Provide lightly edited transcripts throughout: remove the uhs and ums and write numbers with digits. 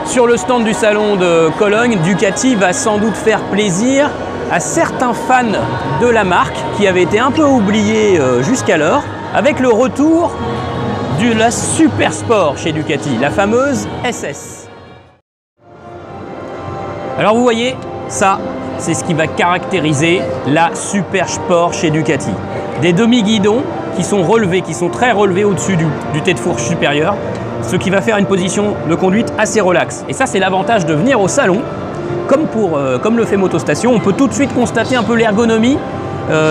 Sur le stand du salon de Cologne, Ducati va sans doute faire plaisir à certains fans de la marque qui avaient été un peu oubliés jusqu'alors, avec le retour de la Super Sport chez Ducati, la fameuse SS. Alors vous voyez, ça, c'est ce qui va caractériser la Super Sport chez Ducati. Des demi-guidons qui sont relevés, qui sont très relevés au-dessus du tête de fourche supérieur, ce qui va faire une position de conduite assez relaxe. Et ça, c'est l'avantage de venir au salon. Comme le fait Motostation, on peut tout de suite constater un peu l'ergonomie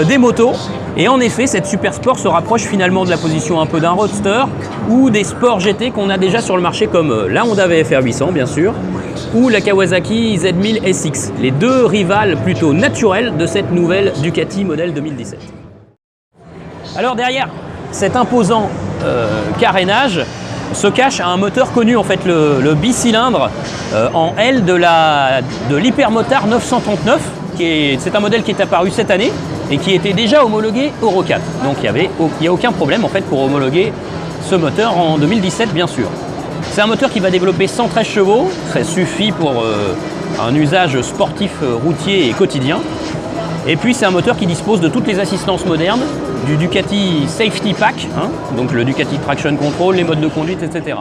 des motos. Et en effet, cette Super Sport se rapproche finalement de la position un peu d'un roadster ou des sports GT qu'on a déjà sur le marché, comme la Honda VFR 800 bien sûr, ou la Kawasaki Z1000 SX, les deux rivales plutôt naturelles de cette nouvelle Ducati modèle 2017. Alors derrière cet imposant carénage se cache un moteur connu, en fait le bicylindre en L de l'Hypermotard 939. C'est un modèle qui est apparu cette année et qui était déjà homologué Euro 4. Donc il n'y a aucun problème en fait pour homologuer ce moteur en 2017 bien sûr. C'est un moteur qui va développer 113 chevaux, ça suffit pour un usage sportif routier et quotidien. Et puis c'est un moteur qui dispose de toutes les assistances modernes, du Ducati Safety Pack, donc le Ducati Traction Control, les modes de conduite, etc.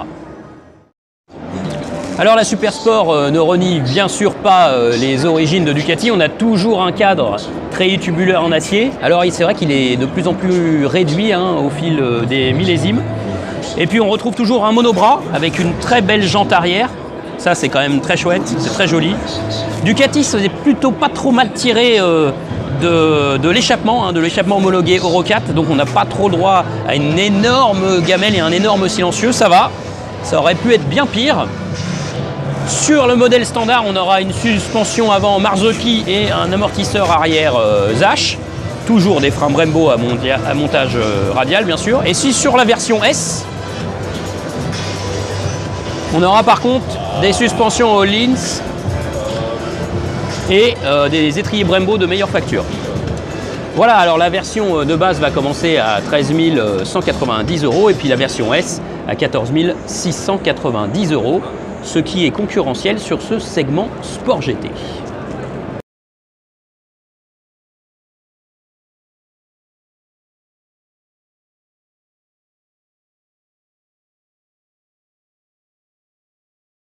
Alors la Super Sport ne renie bien sûr pas les origines de Ducati. On a toujours un cadre treillis tubulaire en acier. Alors c'est vrai qu'il est de plus en plus réduit au fil des millésimes. Et puis on retrouve toujours un monobras avec une très belle jante arrière. Ça c'est quand même très chouette, c'est très joli. Ducati c'est plutôt pas trop mal tiré de l'échappement homologué Euro 4. Donc on n'a pas trop droit à une énorme gamelle et un énorme silencieux, ça va. Ça aurait pu être bien pire. Sur le modèle standard, on aura une suspension avant Marzocchi et un amortisseur arrière Zash. Toujours des freins Brembo à montage radial, bien sûr. Et si sur la version S, on aura par contre des suspensions Öhlins et des étriers Brembo de meilleure facture. Voilà, alors la version de base va commencer à 13 190 € et puis la version S à 14 690 €. Ce qui est concurrentiel sur ce segment Sport GT.